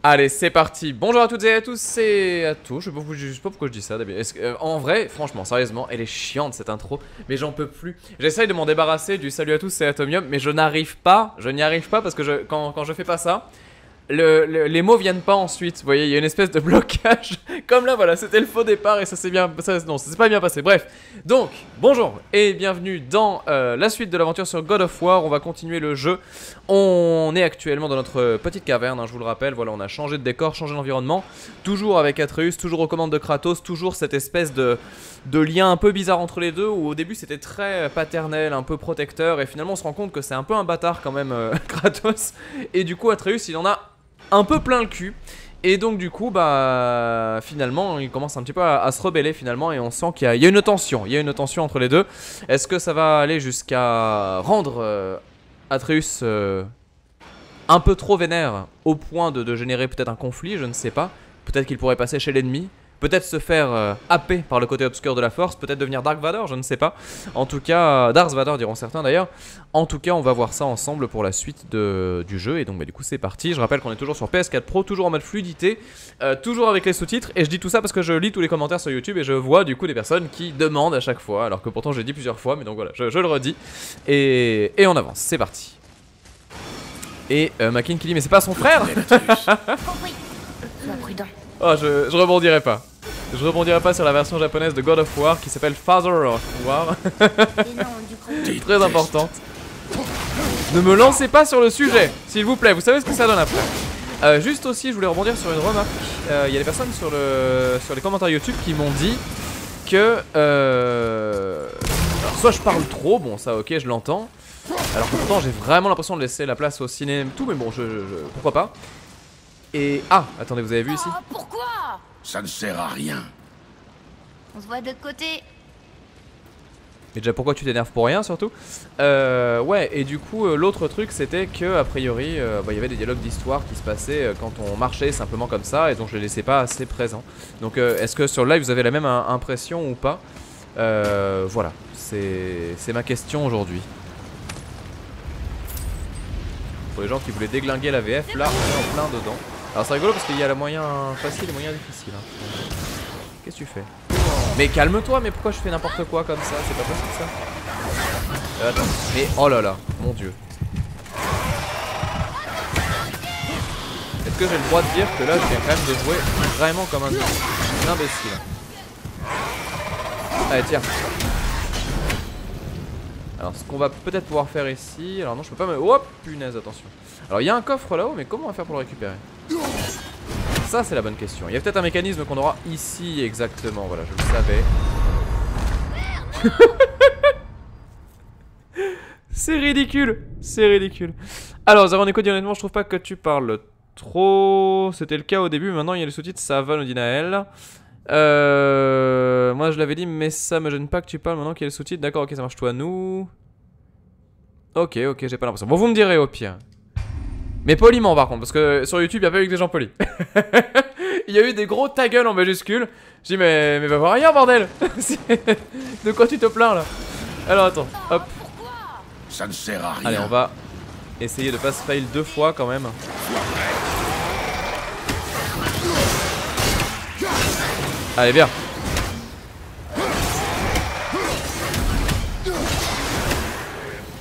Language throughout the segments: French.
Allez, c'est parti. Bonjour à toutes et à tous et à tous. Je sais pas pourquoi je dis ça. En vrai, franchement, sérieusement, elle est chiante cette intro, mais j'en peux plus. J'essaye de m'en débarrasser du salut à tous, c'est Atomium, mais je n'arrive pas. Je n'y arrive pas parce que quand je fais pas ça, les mots viennent pas ensuite. Vous voyez, il y a une espèce de blocage. Comme là, voilà, c'était le faux départ et ça s'est bien. Non, ça s'est pas bien passé. Bref. Donc, bonjour et bienvenue dans la suite de l'aventure sur God of War. On va continuer le jeu. On est actuellement dans notre petite caverne, hein, je vous le rappelle. Voilà, on a changé de décor, changé d'environnement. Toujours avec Atreus, toujours aux commandes de Kratos. Toujours cette espèce de lien un peu bizarre entre les deux. Où au début c'était très paternel, un peu protecteur. Et finalement on se rend compte que c'est un peu un bâtard quand même, Kratos. Et du coup Atreus il en a un peu plein le cul. Et donc du coup bah finalement il commence un petit peu à se rebeller finalement. Et on sent qu'il y a une tension. Il y a une tension entre les deux. Est-ce que ça va aller jusqu'à rendre Atreus un peu trop vénère au point de générer peut-être un conflit? Je ne sais pas. Peut-être qu'il pourrait passer chez l'ennemi. Peut-être se faire happer par le côté obscur de la force. Peut-être devenir Dark Vador, je ne sais pas. En tout cas, Darth Vader diront certains d'ailleurs. En tout cas, on va voir ça ensemble pour la suite du jeu. Et donc bah, du coup c'est parti. Je rappelle qu'on est toujours sur PS4 Pro, toujours en mode fluidité, toujours avec les sous-titres. Et je dis tout ça parce que je lis tous les commentaires sur YouTube. Et je vois du coup des personnes qui demandent à chaque fois. Alors que pourtant j'ai dit plusieurs fois. Mais donc voilà, je le redis. Et on avance, c'est parti. Et Makin qui dit mais c'est pas son frère. Compris. Sois prudent. Oh, je rebondirai pas. Je rebondirai pas sur la version japonaise de God of War qui s'appelle Father of War. Très importante. Ne me lancez pas sur le sujet, s'il vous plaît. Vous savez ce que ça donne après. Juste aussi, je voulais rebondir sur une remarque. Il y a des personnes sur les commentaires YouTube qui m'ont dit que alors, soit je parle trop, bon ça ok je l'entends. Alors que pourtant j'ai vraiment l'impression de laisser la place au ciné et tout, mais bon pourquoi pas. Et ah, attendez, vous avez vu ici? Pourquoi? Ça ne sert à rien. On se voit de l'autre côté. Mais déjà pourquoi tu t'énerves pour rien surtout? Ouais, et du coup l'autre truc c'était que a priori il y avait des dialogues d'histoire qui se passaient quand on marchait simplement comme ça, et donc je les laissais pas assez présents. Donc est-ce que sur le live vous avez la même impression ou pas? Voilà, c'est ma question aujourd'hui. Pour les gens qui voulaient déglinguer la VF, là on est en plein dedans. Alors c'est rigolo parce qu'il y a le moyen facile et le moyen difficile, hein. Qu'est-ce que tu fais? Mais calme-toi, mais pourquoi je fais n'importe quoi comme ça? C'est pas possible ça. Attends, mais oh là là, mon dieu. Est-ce que j'ai le droit de dire que là je viens quand même de jouer vraiment comme un imbécile? Allez tiens. Alors ce qu'on va peut-être pouvoir faire ici. Alors non je peux pas me... Oh punaise, attention. Alors il y a un coffre là-haut, mais comment on va faire pour le récupérer? Ça c'est la bonne question. Il y a peut-être un mécanisme qu'on aura ici exactement. Voilà, je le savais. C'est ridicule. C'est ridicule. Alors Zero Neko dit honnêtement je trouve pas que tu parles trop. C'était le cas au début, mais maintenant il y a les sous-titres, ça va, nous dit Naël. Moi je l'avais dit, mais ça me gêne pas que tu parles maintenant qu'il y a les sous-titres. D'accord, ok, ça marche toi, nous. Ok, j'ai pas l'impression. Bon, vous me direz au pire. Mais poliment par contre, parce que sur YouTube il y a pas eu que des gens polis. Il y a eu des gros ta gueule en majuscule. Je dis mais va voir ailleurs bordel. De quoi tu te plains là? Alors attends, hop. Ça ne sert à rien. Allez, on va essayer de pas se fail 2 fois quand même. Allez viens.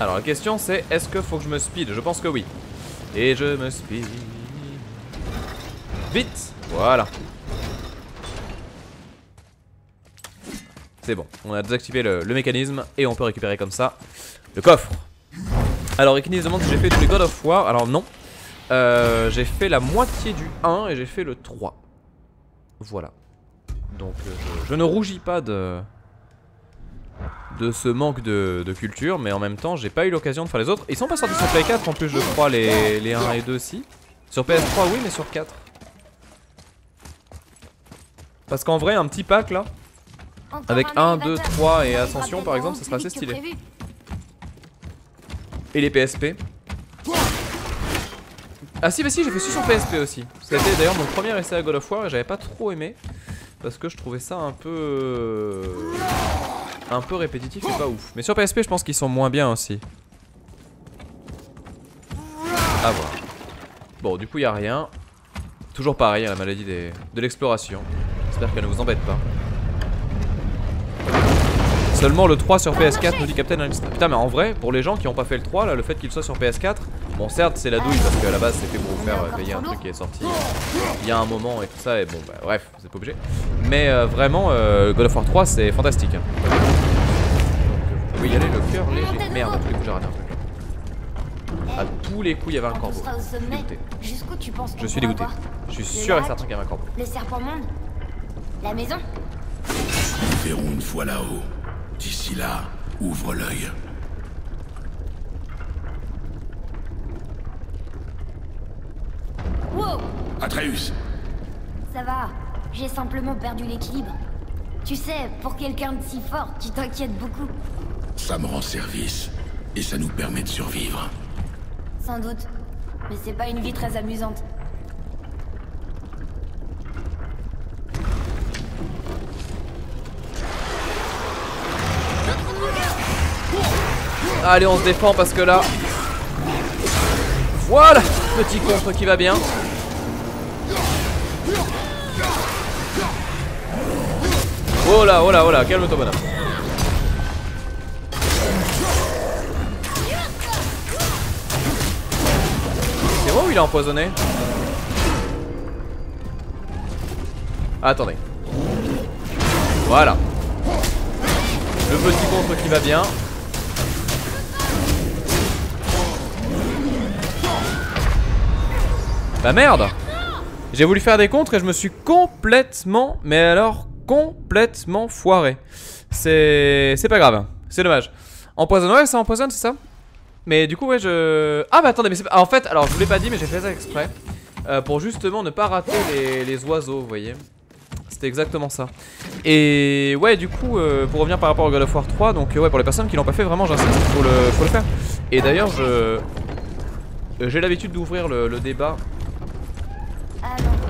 Alors la question c'est, est-ce que faut que je me speed? Je pense que oui. Et je me speed. Vite. Voilà. C'est bon, on a désactivé le mécanisme et on peut récupérer comme ça le coffre. Alors Ekini demande si j'ai fait tous les God of War. Alors non, j'ai fait la moitié du 1 et j'ai fait le 3. Voilà. Donc je ne rougis pas de ce manque de culture, mais en même temps j'ai pas eu l'occasion de faire les autres. Ils sont pas sortis sur Play 4 en plus je crois, les 1 et 2 si. Sur PS3 oui, mais sur 4. Parce qu'en vrai un petit pack là avec 1, 2, 3 et Ascension par exemple, ça sera assez stylé. Et les PSP. Ah si, bah si, j'ai fait sur PSP aussi. C'était d'ailleurs mon premier essai à God of War et j'avais pas trop aimé. Parce que je trouvais ça un peu répétitif et pas ouf. Mais sur PSP je pense qu'ils sont moins bien aussi. À voir. Bon du coup y a rien. Toujours pareil, la maladie de l'exploration. J'espère qu'elle ne vous embête pas. Seulement le 3 sur PS4 nous dit Captain Instinct. Putain mais en vrai, pour les gens qui n'ont pas fait le 3, là, le fait qu'il soit sur PS4, bon certes c'est la douille parce qu'à la base c'est fait pour vous faire payer un truc qui est sorti il y a un moment et tout ça et bon bah bref, vous êtes pas obligé. Mais vraiment, God of War 3 c'est fantastique. Donc vous pouvez y aller le cœur léger. Merde, à tous les coups j'ai raté un truc. À tous les coups il y avait un corbeau. Dégoûté. Jusqu'où tu penses qu'on Je suis pourra dégoûté. voir? Je suis Le sûr et lac, certain qu'il y avait un corbeau. Le serpent monde? La maison? Nous verrons une fois là-haut. D'ici là, ouvre l'œil. Wow! Atreus, Ça va, j'ai simplement perdu l'équilibre. Tu sais, pour quelqu'un de si fort, tu t'inquiètes beaucoup. ça me rend service. Et ça nous permet de survivre. Sans doute. Mais c'est pas une vie très amusante. Allez, on se défend parce que là... Voilà, petit contre qui va bien. Oh là, oh là, oh là, calme-toi bonhomme. C'est moi où il est empoisonné? Attendez. Voilà. Le petit contre qui va bien. Bah merde! J'ai voulu faire des contres et je me suis complètement, mais alors complètement foiré. C'est pas grave, c'est dommage. Empoisonne, ouais ça empoisonne c'est ça? Mais du coup ouais je... Ah bah attendez mais c'est... En fait alors je vous l'ai pas dit mais j'ai fait ça exprès pour justement ne pas rater les oiseaux vous voyez. C'était exactement ça. Et ouais du coup pour revenir par rapport au God of War 3 donc ouais pour les personnes qui l'ont pas fait vraiment j'insiste faut le faire. Et d'ailleurs j'ai l'habitude d'ouvrir le débat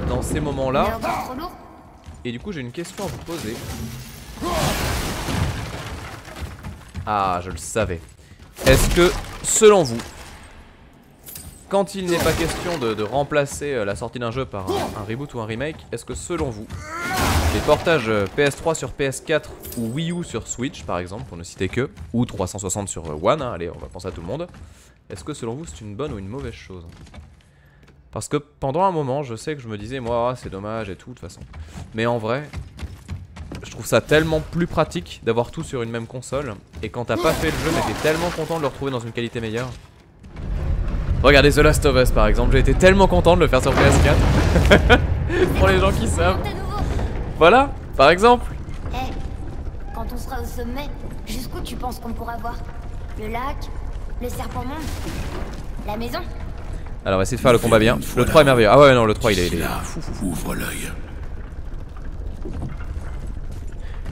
dans ces moments là. Et du coup j'ai une question à vous poser. Ah je le savais. Est-ce que selon vous, quand il n'est pas question de remplacer la sortie d'un jeu par un reboot ou un remake, est-ce que selon vous, les portages PS3 sur PS4 ou Wii U sur Switch par exemple, pour ne citer que, ou 360 sur One, hein, allez on va penser à tout le monde, est-ce que selon vous c'est une bonne ou une mauvaise chose? Parce que pendant un moment je sais que je me disais moi c'est dommage et tout de toute façon. Mais en vrai, je trouve ça tellement plus pratique d'avoir tout sur une même console. Et quand t'as pas fait le jeu mais t'es tellement content de le retrouver dans une qualité meilleure. Regardez The Last of Us par exemple, j'ai été tellement content de le faire sur PS4. Pour les gens qui savent. Voilà, par exemple. Hé, quand on sera au sommet, jusqu'où tu penses qu'on pourra voir? Le lac? Le serpent monde? La maison? Alors on va essayer de faire le combat bien. Le 3 est merveilleux. Ah ouais non le 3 il est fou. Ouvre l'œil.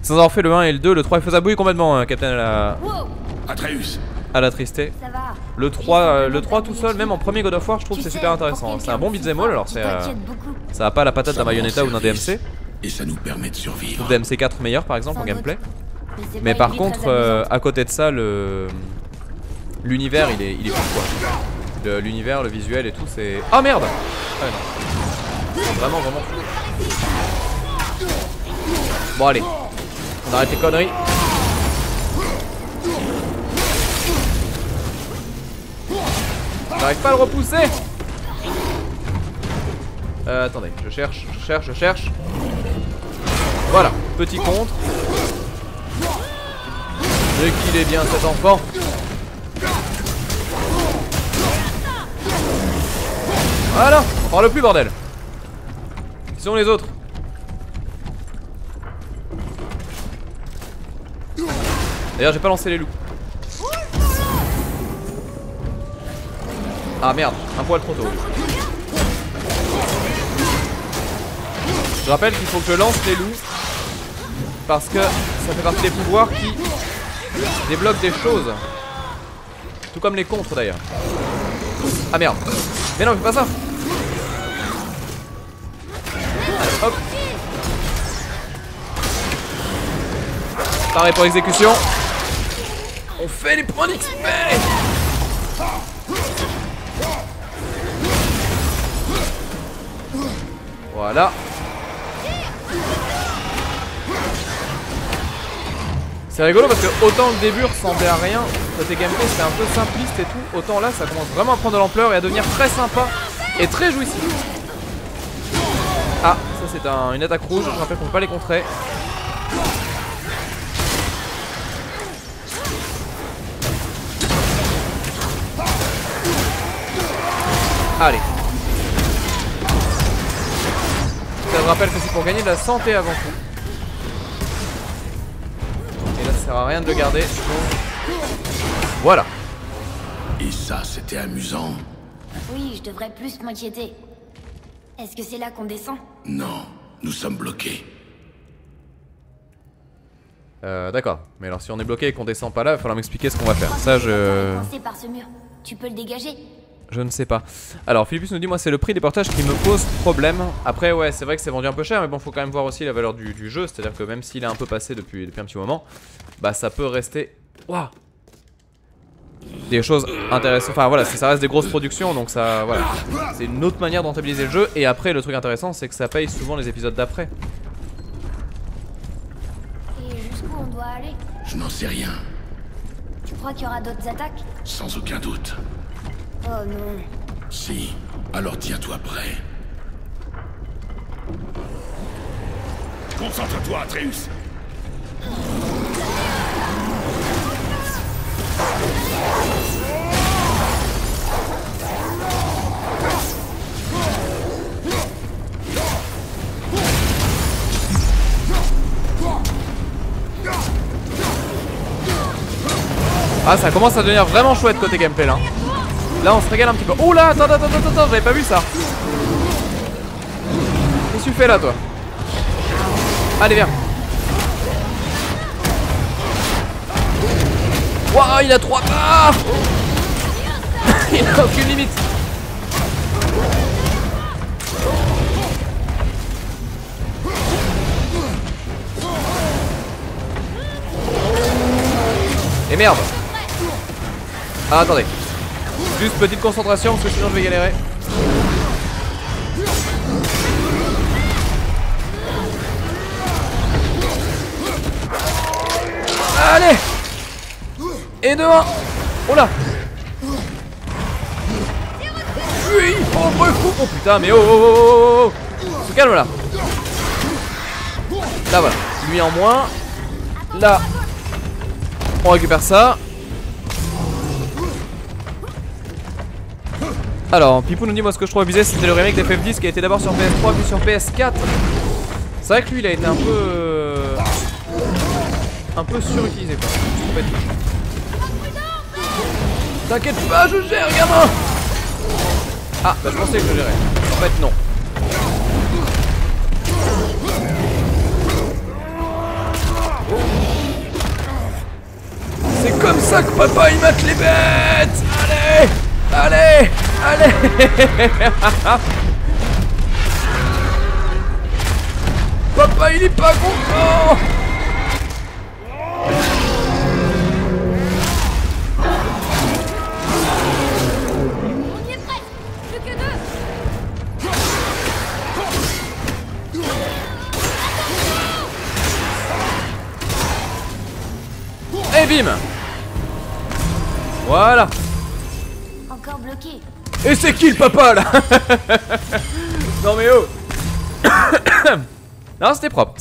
Sans avoir fait le 1 et le 2, le 3 il faisait bouillir complètement Captain Atreus, à la tristesse. Ça va. Le 3 tout seul, même en premier God of War, je trouve que c'est super intéressant. C'est un bon beat'em all, alors c'est ça a pas la patate d'un Bayonetta ou d'un DMC. et ça nous permet de Je survivre. trouve DMC 4 meilleur par exemple en gameplay. Mais par contre, à côté de ça, l'univers il est fou quoi. L'univers, le visuel et tout, c'est. Oh merde! Ah non. C'est vraiment fou. Bon allez, on arrête les conneries. J'arrive pas à le repousser. Attendez, je cherche. Voilà, petit contre. Dès qu'il est bien cet enfant. Voilà, on parle plus bordel. Qui sont les autres? D'ailleurs j'ai pas lancé les loups. Ah merde, un poil trop tôt. Je rappelle qu'il faut que je lance les loups parce que ça fait partie des pouvoirs qui débloquent des choses. Tout comme les contres d'ailleurs. Ah merde. Mais non, fais pas ça. Allez, hop. Pareil pour exécution. On fait les points d'XP. Voilà. C'est rigolo parce que autant le début ressemblait à rien, côté gameplay c'était un peu simpliste et tout, autant là ça commence vraiment à prendre de l'ampleur et à devenir très sympa et très jouissif. Ah, ça c'est une attaque rouge, je rappelle qu'on peut pas les contrer. Allez. Ça me rappelle que c'est pour gagner de la santé avant tout. Et là ça sert à rien de le garder. Donc... Voilà. Et ça, c'était amusant? Oui, je devrais plus m'inquiéter. Est-ce que c'est là qu'on descend? Non, nous sommes bloqués. D'accord. Mais alors si on est bloqué et qu'on descend pas là, il va falloir m'expliquer ce qu'on va faire. Ça Passer par ce mur. Tu peux le dégager? Je ne sais pas. Alors Philippus nous dit moi c'est le prix des portages qui me pose problème. Après ouais c'est vrai que c'est vendu un peu cher, mais bon faut quand même voir aussi la valeur du jeu. C'est à dire que même s'il est un peu passé depuis un petit moment, bah ça peut rester waouh, des choses intéressantes. Enfin voilà, ça reste des grosses productions, donc ça voilà, c'est une autre manière de rentabiliser le jeu. Et après le truc intéressant c'est que ça paye souvent les épisodes d'après. Et jusqu'où on doit aller? Je n'en sais rien. Tu crois qu'il y aura d'autres attaques? Sans aucun doute. Oh non. Si, alors tiens-toi prêt. Concentre-toi, Atreus. Ah ça commence à devenir vraiment chouette côté gameplay là. Là on se régale un petit peu. Oh là, attends, j'avais pas vu ça. Qu'est-ce que tu fais là toi? Allez viens. Waouh, il a 3. Ah il a aucune limite. Et merde. Ah attendez. Juste petite concentration parce que sinon je vais galérer. Allez. Et 2-1. Oh là. Oui. Oh putain mais oh. Se calme là. Là voilà. Lui en moins. Là. On récupère ça. Alors, Pipou nous dit moi ce que je trouve abusé c'était le remake d'FF10 qui a été d'abord sur PS3 puis sur PS4. C'est vrai que lui il a été un peu surutilisé quoi. T'inquiète pas, je gère gamin. Ah bah je pensais que je gérais. En fait non. C'est comme ça que papa il mate les bêtes. Allez. Papa il est pas content. On y est presque. Plus que 2. Et bim. Voilà. Encore bloqué. Et c'est qui le papa là? Non mais oh. Non c'était propre,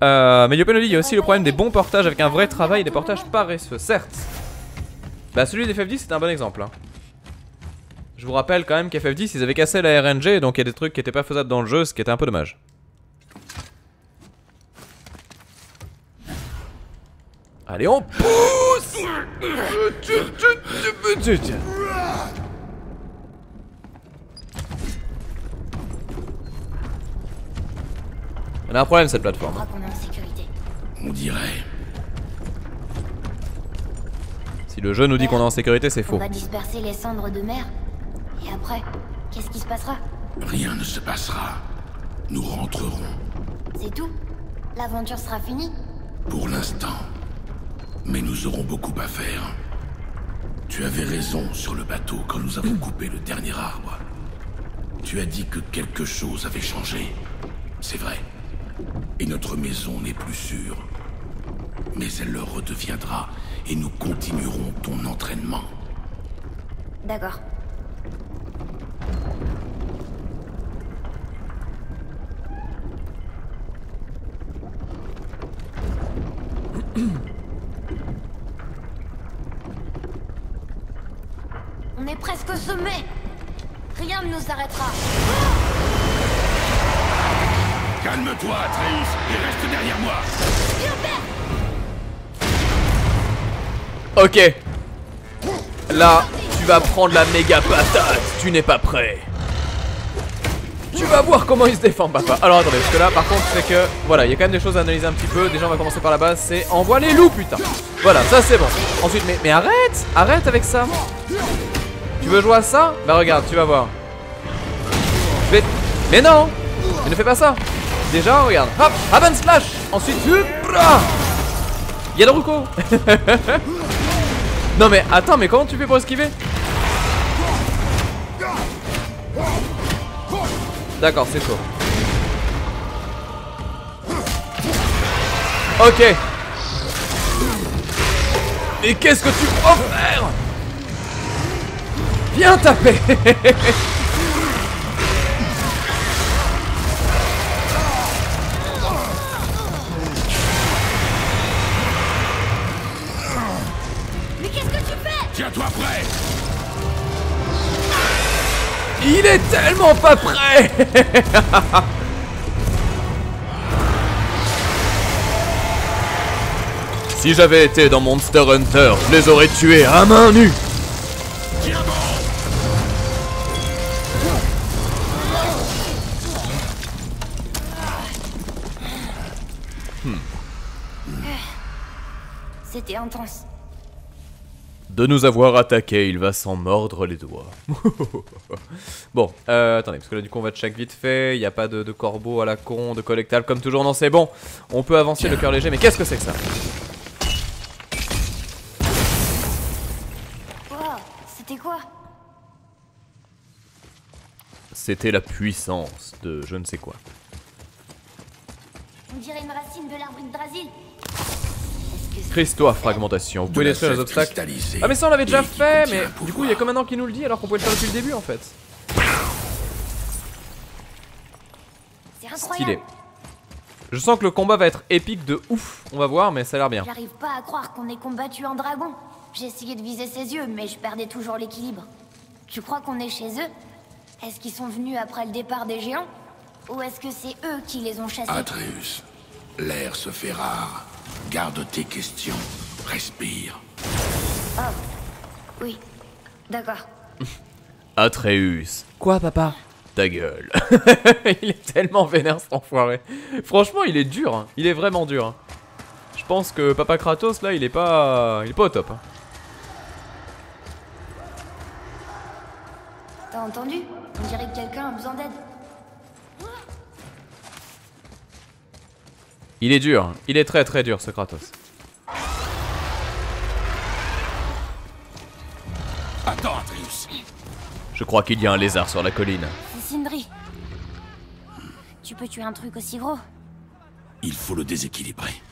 mais Yopen nous dit il y a aussi le problème des bons portages avec un vrai travail et des portages paresseux, certes. Bah celui d'FF10 c'est un bon exemple hein. Je vous rappelle quand même qu'FF10 ils avaient cassé la RNG, donc il y a des trucs qui étaient pas faisables dans le jeu, ce qui était un peu dommage. Allez on pousse. On a un problème cette plateforme. Je crois qu'on est en sécurité. On dirait. Si le jeu nous dit qu'on est en sécurité, c'est On faux. va disperser les cendres de mer. Et après, qu'est-ce qui se passera? Rien ne se passera. Nous rentrerons. C'est tout? L'aventure sera finie? Pour l'instant. Mais nous aurons beaucoup à faire. Tu avais raison sur le bateau quand nous avons coupé le dernier arbre. Tu as dit que quelque chose avait changé. C'est vrai. Et notre maison n'est plus sûre. Mais elle le redeviendra et nous continuerons ton entraînement. D'accord. On est presque au sommet. Rien ne nous arrêtera. Calme-toi, Atreus, et reste derrière moi. Ok. Là, tu vas prendre la méga patate. Tu n'es pas prêt. Tu vas voir comment il se défend, papa. Alors attendez, parce que là, par contre, c'est que... Voilà, il y a quand même des choses à analyser un petit peu. Déjà, on va commencer par la base, c'est... Envoie les loups, putain. Voilà, ça c'est bon. Ensuite, mais arrête. Arrête avec ça. Tu veux jouer à ça? Bah regarde, tu vas voir. Mais non. Mais ne fais pas ça. Déjà, regarde. Hop, Haven Slash. Ensuite, Yadoruko. Non mais attends, mais comment tu fais pour esquiver? D'accord, c'est chaud. Ok. Mais qu'est-ce que tu peux faire? Viens taper. Mais qu'est-ce que tu fais? Tiens-toi prêt. Il est tellement pas prêt. Si j'avais été dans Monster Hunter, je les aurais tués à main nue. Tiens bon. C'était intense. De nous avoir attaqué, il va s'en mordre les doigts. Bon, attendez, parce que là du coup on va check vite fait. Il n'y a pas de corbeau à la con, de collectable comme toujours. Non, c'est bon. On peut avancer le cœur léger, mais qu'est-ce que c'est que ça? Wow, c'était quoi? C'était la puissance de je ne sais quoi. On dirait une racine de l'arbre Yggdrasil. Christo, fragmentation. Vous pouvez détruire les obstacles. Ah mais ça on l'avait déjà fait, mais du coup il y a que maintenant qui nous le dit alors qu'on pouvait le faire depuis le début en fait. C'est Stylé. incroyable. Je sens que le combat va être épique de ouf. On va voir, mais ça a l'air bien. J'arrive pas à croire qu'on ait combattu un dragon. J'ai essayé de viser ses yeux, mais je perdais toujours l'équilibre. Tu crois qu'on est chez eux? Est-ce qu'ils sont venus après le départ des géants? Ou est-ce que c'est eux qui les ont chassés? Atreus, l'air se fait rare. Garde tes questions. Respire. Oh, oui, d'accord. Atreus. Quoi, papa? Ta gueule. Il est tellement vénère cet enfoiré. Franchement, il est dur. Hein. Il est vraiment dur. Hein. Je pense que papa Kratos, là, il est pas au top. Hein. T'as entendu? On dirait que quelqu'un a besoin d'aide. Il est dur. Hein. Il est très très dur, ce Kratos. Attends, Atreus. Je crois qu'il y a un lézard sur la colline. C'est Sindri. Tu peux tuer un truc aussi gros? Il faut le déséquilibrer.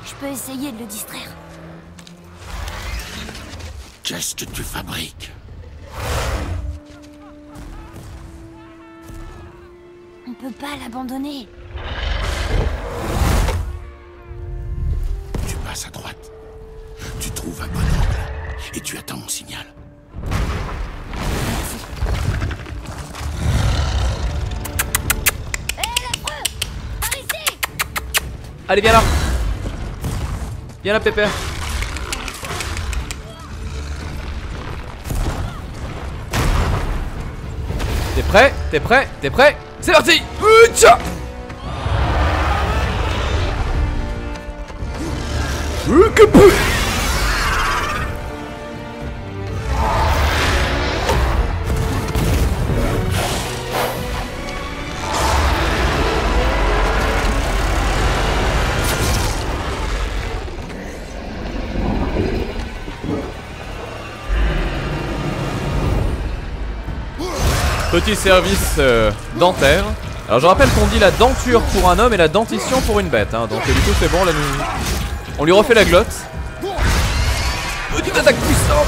Je peux essayer de le distraire. Qu'est-ce que tu fabriques? On peut pas l'abandonner. Tu passes à droite. Tu trouves un bon angle. Et tu attends mon signal. Hé, l'affreux! Par ici! Allez, viens là. Viens là, Pépère. T'es prêt? T'es prêt? T'es prêt? C'est parti! Tcha! Que peu! Petit service dentaire. Alors je rappelle qu'on dit la denture pour un homme et la dentition pour une bête, hein. Donc du coup c'est bon, là nous... On lui refait la glotte. Petite attaque puissante.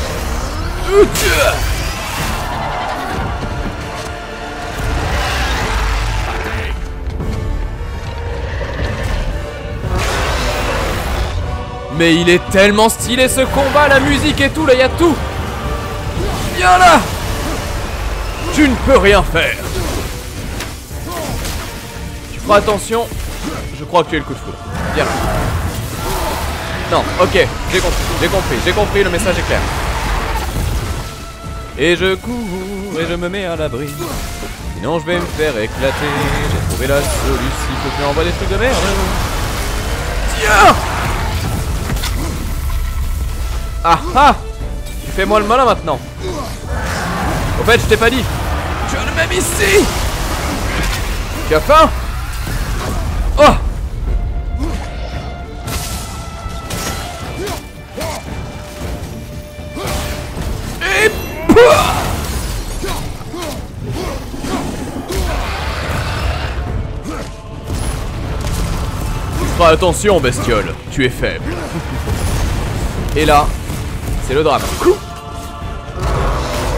Mais il est tellement stylé ce combat, la musique et tout, là il y a tout. Viens là. Tu ne peux rien faire. Tu feras attention. Je crois que tu es le coup de foudre. Viens là. Non, ok, j'ai compris, le message est clair. Et je cours et je me mets à l'abri. Sinon je vais me faire éclater. J'ai trouvé la solution. Que je lui envoie des trucs de merde. Tiens. Ah ah. Tu fais moi le malin maintenant. Au fait je t'ai pas dit. Tu as le même ici. Tu as faim? Oh. Et tu feras attention bestiole. Tu es faible. Et là c'est le drame.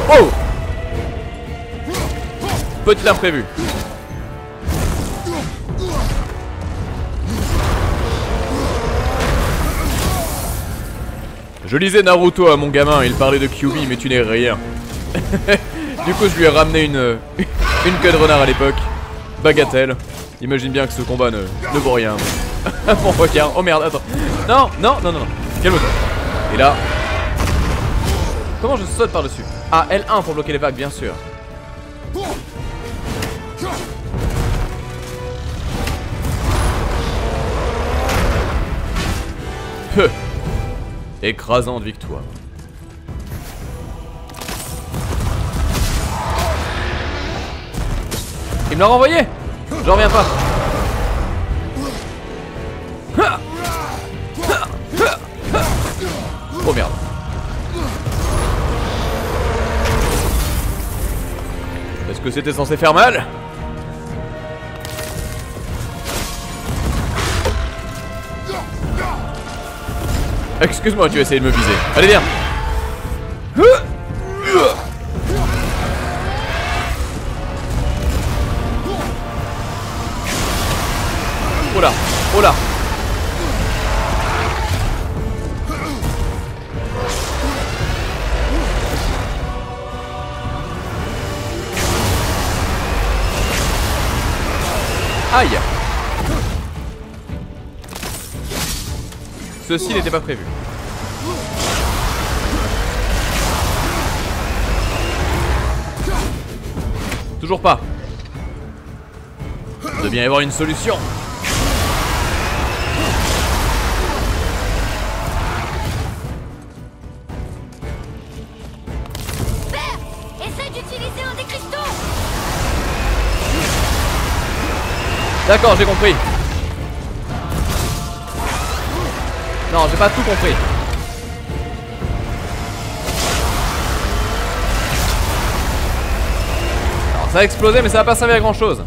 Oh. Petit imprévu. Je lisais Naruto à mon gamin, il parlait de Kyuubi, mais tu n'es rien. Du coup je lui ai ramené une queue de renard à l'époque. Bagatelle. Imagine bien que ce combat ne vaut rien. Mon requin. Oh merde, attends. Non, non, non, non, non. Calme-toi. Et là... Comment je saute par-dessus? Ah, L1 pour bloquer les vagues, bien sûr. Peu. Écrasante victoire. Il me l'a renvoyé. J'en reviens pas. Oh merde. Est-ce que c'était censé faire mal? Excuse-moi, tu vas essayer de me viser. Allez, viens. Oh là, oh là. Aïe. Ceci n'était pas prévu. Toujours pas. Il doit bien y avoir une solution. Père, essaye d'utiliser un des cristaux. D'accord, j'ai compris. Non, j'ai pas tout compris. Alors ça a explosé mais ça va pas servir à grand chose.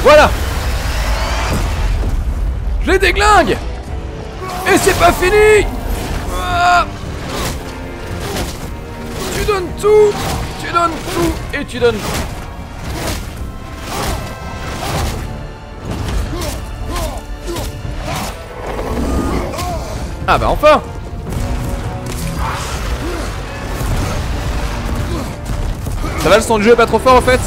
Voilà. Je les déglingue. Et c'est pas fini. Ah. Tu donnes tout et tu donnes tout. Ah bah enfin. Ça va, le son de jeu est pas trop fort en fait?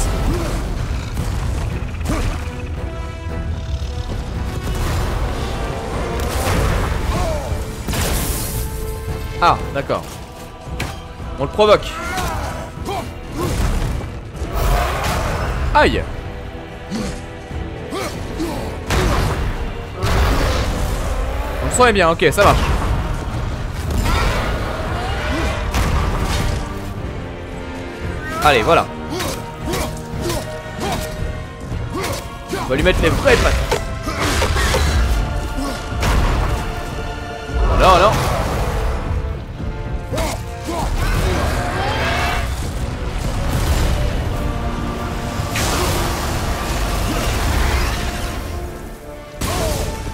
Ah d'accord. On le provoque. Aïe. Le son est bien, ok, ça marche. Allez, voilà. On va lui mettre les vraies pattes. Non, non.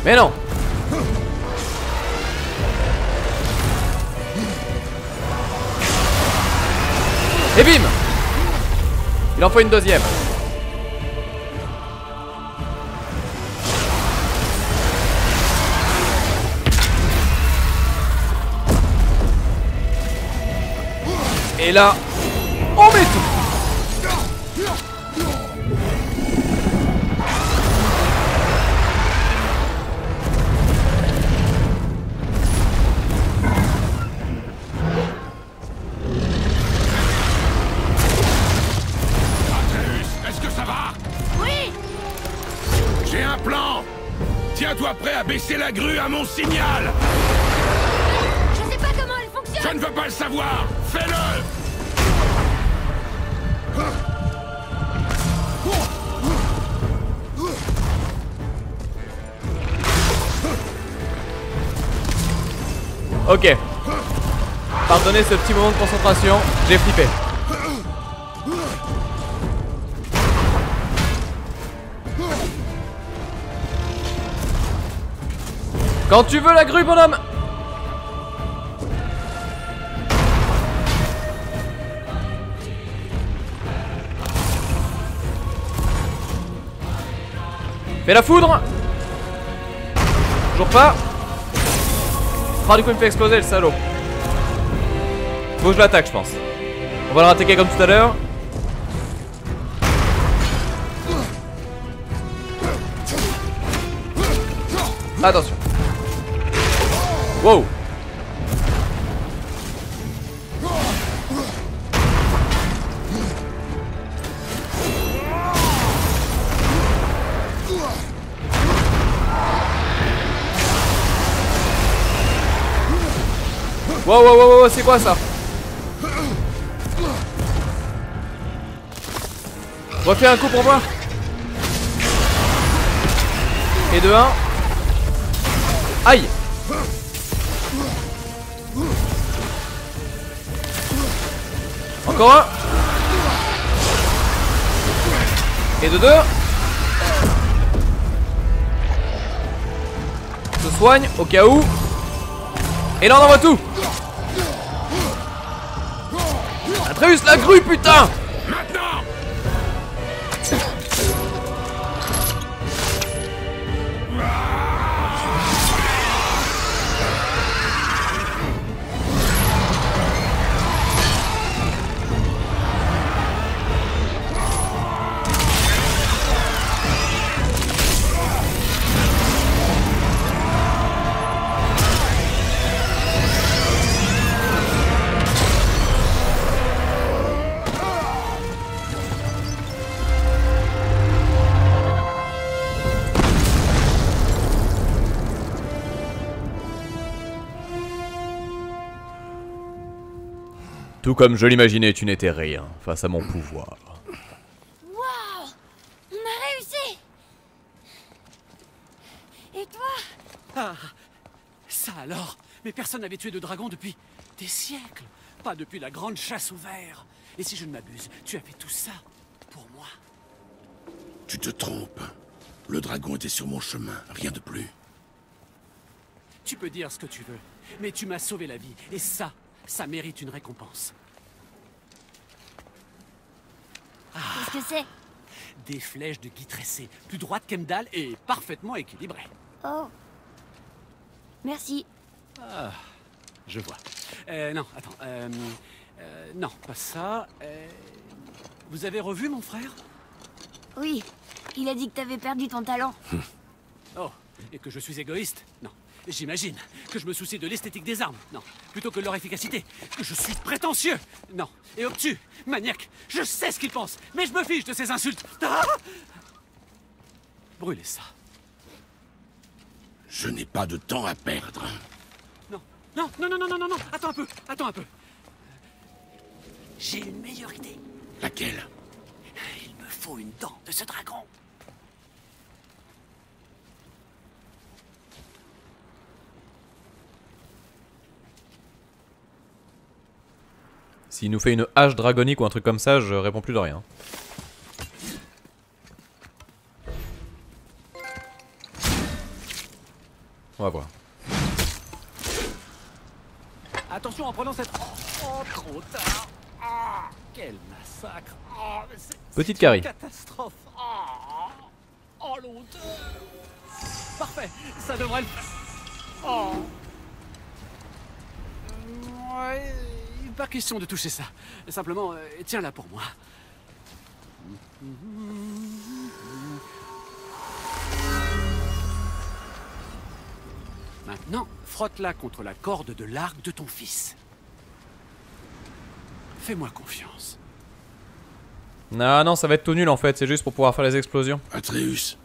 Mais non. Et bim. Il en faut une deuxième. Et là, on met tout. Est-ce que ça va? Oui. J'ai un plan. Tiens-toi prêt à baisser la grue à mon signal. Je sais pas comment elle fonctionne. Je ne veux pas le savoir. Fais-le. Ok. Pardonnez ce petit moment de concentration, j'ai flippé. Quand tu veux la grue, bonhomme. Fais la foudre. Toujours pas. Ah, du coup il me fait exploser le salaud. Faut que je l'attaque je pense. On va le rattaquer comme tout à l'heure. Attention. Wow. Wow, wow, wow, wow, c'est quoi ça? Refais un coup pour moi. Et de 1. Aïe. Encore un. Et de 2. Se soigne au cas où. Et là on envoie tout. Atreus la grue putain. Maintenant. Tout comme je l'imaginais, tu n'étais rien face à mon pouvoir. Waouh. On a réussi. Et toi? Ah, ça alors. Mais personne n'avait tué de dragon depuis des siècles. Pas depuis la grande chasse au ver. Et si je ne m'abuse, tu as fait tout ça pour moi. Tu te trompes. Le dragon était sur mon chemin, rien de plus. Tu peux dire ce que tu veux, mais tu m'as sauvé la vie. Et ça mérite une récompense. Qu'est-ce que c'est? Des flèches de gui tressé, plus droites qu'Emdal et parfaitement équilibrées. Oh. Merci. Ah, je vois. Non, attends. Non, pas ça. Vous avez revu mon frère? Oui. Il a dit que t'avais perdu ton talent. Oh, et que je suis égoïste? Non. J'imagine que je me soucie de l'esthétique des armes. Non. Plutôt que de leur efficacité. Que je suis prétentieux. Non. Et obtus. Maniaque. Je sais ce qu'ils pensent. Mais je me fiche de ces insultes. Ah! Brûlez ça. Je n'ai pas de temps à perdre. Non. Non, non, non, non, non, non, non. Attends un peu. Attends un peu. J'ai une meilleure idée. Laquelle? Il me faut une dent de ce dragon. S'il nous fait une hache dragonique ou un truc comme ça, je réponds plus de rien. On va voir. Attention en prenant cette... Oh, trop tard. Ah, quel massacre. Oh, mais Petite c'est Carrie. une catastrophe. Oh, l'odeur. Parfait, ça devrait le faire. Oh. Ouais, pas question de toucher ça. Simplement, tiens-la pour moi. Maintenant, frotte-la contre la corde de l'arc de ton fils. Fais-moi confiance. Non, non, ça va être tout nul en fait, c'est juste pour pouvoir faire les explosions. Atreus,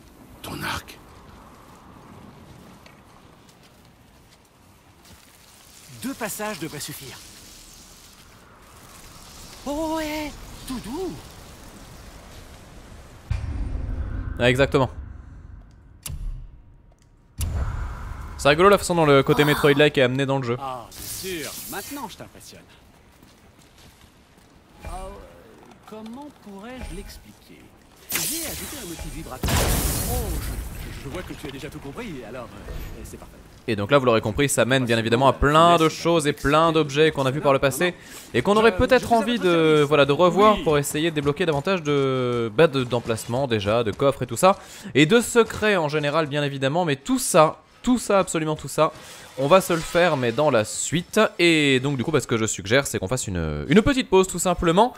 ton arc. Deux passages devraient suffire. Oh ouais, tout doux. Ah, exactement. C'est rigolo la façon dont le côté Metroid-like est amené dans le jeu. Ah, bien sûr. Maintenant, je t'impressionne. Comment pourrais-je l'expliquer? J'ai ajouté un motif vibratoire. Oh, je vois que tu as déjà tout compris, alors c'est parfait. Et donc là, vous l'aurez compris, ça mène bien évidemment à plein de choses et plein d'objets qu'on a vus par le passé et qu'on aurait peut-être envie de, voilà, de revoir pour essayer de débloquer davantage d'emplacements déjà, de coffres et tout ça. Et de secrets en général, bien évidemment, mais tout ça, absolument tout ça, on va se le faire, mais dans la suite. Et donc du coup, ce que je suggère, c'est qu'on fasse une petite pause tout simplement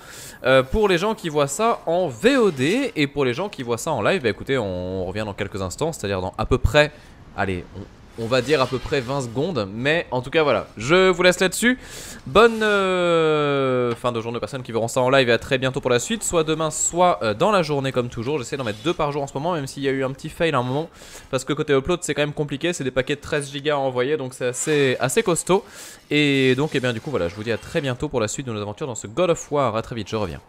pour les gens qui voient ça en VOD. Et pour les gens qui voient ça en live, bah, écoutez, on revient dans quelques instants, c'est-à-dire dans à peu près, allez, on va dire à peu près 20 secondes. Mais en tout cas, voilà, je vous laisse là-dessus. Bonne fin de journée aux personnes qui verront ça en live et à très bientôt pour la suite. Soit demain, soit dans la journée comme toujours. J'essaie d'en mettre 2 par jour en ce moment, même s'il y a eu un petit fail à un moment. Parce que côté upload, c'est quand même compliqué. C'est des paquets de 13 Go à envoyer, donc c'est assez costaud. Et donc, eh bien, du coup, voilà, je vous dis à très bientôt pour la suite de nos aventures dans ce God of War. À très vite, je reviens.